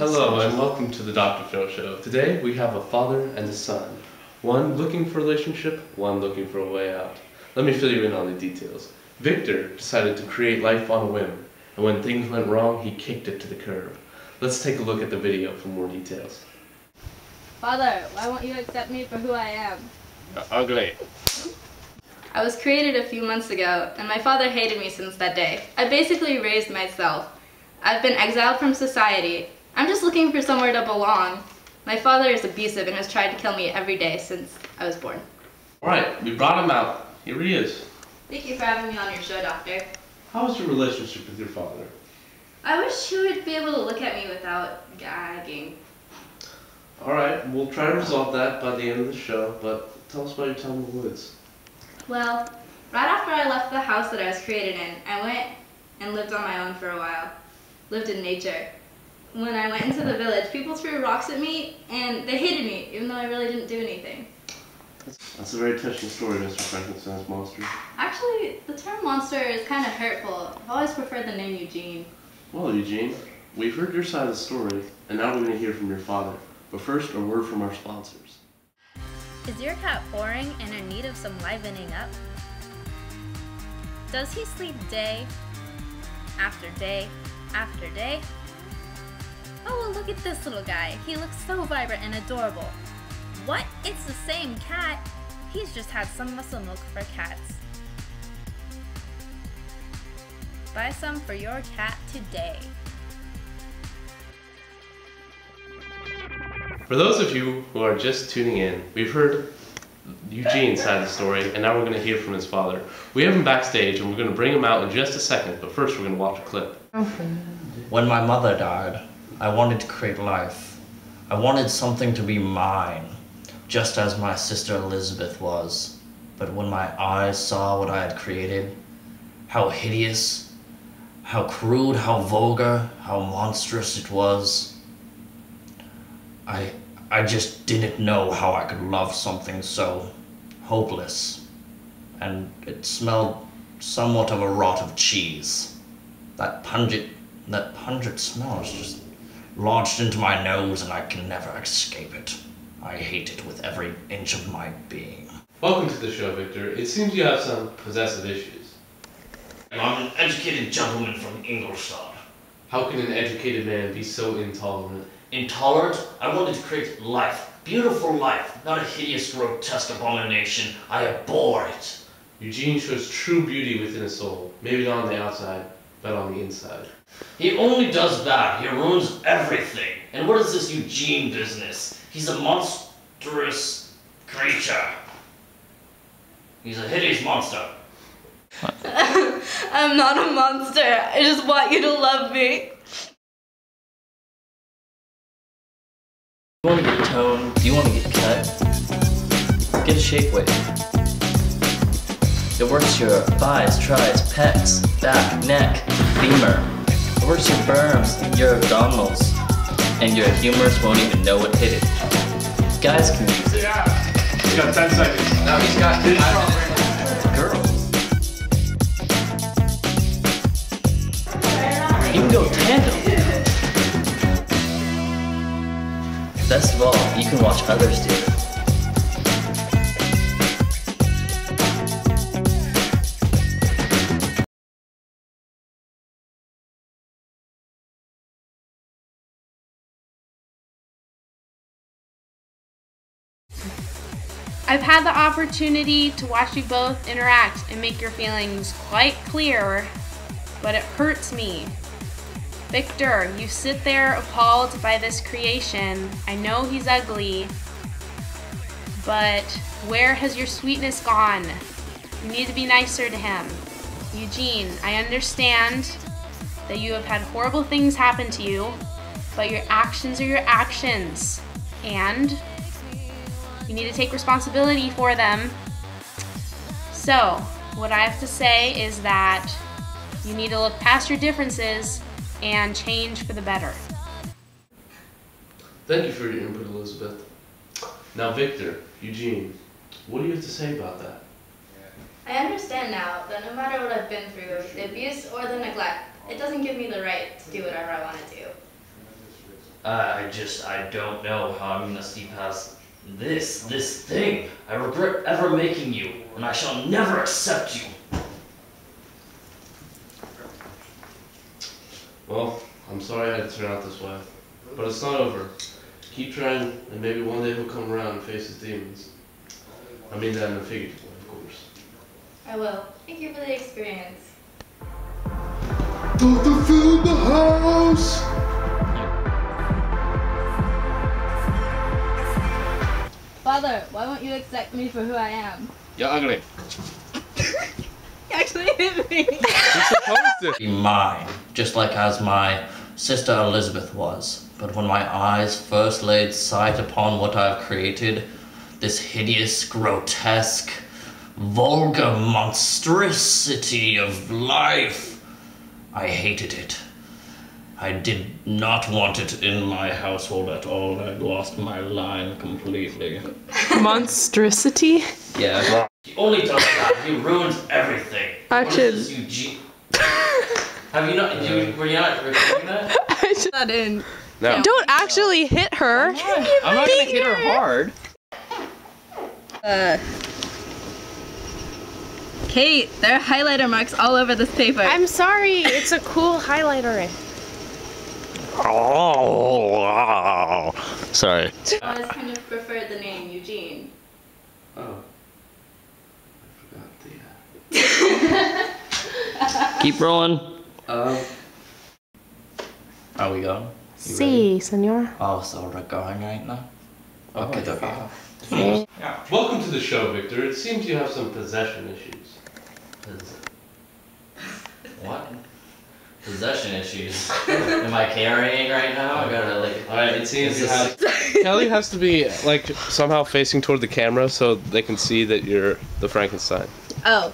Hello and welcome to the Dr. Phil Show. Today we have a father and a son. One looking for a relationship, one looking for a way out. Let me fill you in on the details. Victor decided to create life on a whim, and when things went wrong, he kicked it to the curb. Let's take a look at the video for more details. Father, why won't you accept me for who I am? You're ugly. I was created a few months ago, and my father hated me since that day. I basically raised myself. I've been exiled from society. I'm just looking for somewhere to belong. My father is abusive and has tried to kill me every day since I was born. Alright, we brought him out. Here he is. Thank you for having me on your show, Doctor. How was your relationship with your father? I wish he would be able to look at me without gagging. Alright, we'll try to resolve that by the end of the show, but tell us about your time in the woods. Well, right after I left the house that I was created in, I went and lived on my own for a while. Lived in nature. When I went into the village, people threw rocks at me, and they hated me, even though I really didn't do anything. That's a very touching story, Mr. Frankenstein's monster. Actually, the term monster is kind of hurtful. I've always preferred the name Eugene. Well, Eugene, we've heard your side of the story, and now we're going to hear from your father. But first, a word from our sponsors. Is your cat boring and in need of some livening up? Does he sleep day after day after day? Oh, well, look at this little guy. He looks so vibrant and adorable. What? It's the same cat. He's just had some muscle milk for cats. Buy some for your cat today. For those of you who are just tuning in, we've heard Eugene's side of the story, and now we're going to hear from his father. We have him backstage, and we're going to bring him out in just a second, but first we're going to watch a clip. When my mother died, I wanted to create life. I wanted something to be mine, just as my sister Elizabeth was. But when my eyes saw what I had created, how hideous, how crude, how vulgar, how monstrous it was, I just didn't know how I could love something so hopeless. And it smelled somewhat of a rot of cheese. That pungent smell is just lodged into my nose and I can never escape it. I hate it with every inch of my being. Welcome to the show, Victor. It seems you have some possessive issues. I'm an educated gentleman from Ingolstadt. How can an educated man be so intolerant? Intolerant? I wanted to create life. Beautiful life, not a hideous, grotesque abomination. I abhor it. Eugene shows true beauty within a soul. Maybe not on the outside, but on the inside. He only does that. He ruins everything. And what is this Eugene business? He's a monstrous creature. He's a hideous monster. I'm not a monster. I just want you to love me. Do you want to get toned? Do you want to get cut? Get a shape weight. It works your thighs, tries, pecs, back, neck, femur. It works your berms, your abdominals, and your humerus won't even know what hit it. Guys can use it. Yeah. He's got 10 seconds. No, he's got 5 minutes. Girls. You can go tandem. Best of all, you can watch others do it. I've had the opportunity to watch you both interact and make your feelings quite clear, but it hurts me. Victor, you sit there appalled by this creation. I know he's ugly, but where has your sweetness gone? You need to be nicer to him. Eugene, I understand that you have had horrible things happen to you, but your actions are your actions, and you need to take responsibility for them. So, what I have to say is that you need to look past your differences and change for the better. Thank you for your input, Elizabeth. Now, Victor, Eugene, what do you have to say about that? I understand now that no matter what I've been through, the abuse or the neglect, it doesn't give me the right to do whatever I want to do. I don't know how I'm gonna see past this thing. I regret ever making you, and I shall never accept you. Well, I'm sorry I had to turn out this way. But it's not over. Keep trying, and maybe one day he'll come around and face his demons. I mean that in a figurative way, of course. I will. Thank you for the experience. Dr. Phil in the house! Father, why won't you accept me for who I am? You're ugly. You actually hit me. You're supposed to. Be mine, just like as my sister Elizabeth was. But when my eyes first laid sight upon what I've created, this hideous, grotesque, vulgar monstrosity of life, I hated it. I did not want it in my household at all. I lost my line completely. Monstrosity? Yeah. He only does that. He ruins everything. Actually- Have you not? Were you not recording that? That in. No. Don't actually hit her. I'm not gonna hit her hard. Kate, there are highlighter marks all over this paper. I'm sorry, it's a cool highlighter. Oh, sorry. I always kind of preferred the name Eugene. Oh. I forgot the... Keep rolling. Are we going? Si, senor. Oh, so we're going right now? Okay, okay. Yeah. Welcome to the show, Victor. It seems you have some possession issues. What? Possession issues. Am I carrying right now? I gotta like. Alright, it seems you Is have... this- Kelly has to be, like, somehow facing toward the camera so they can see that you're the Frankenstein. Oh.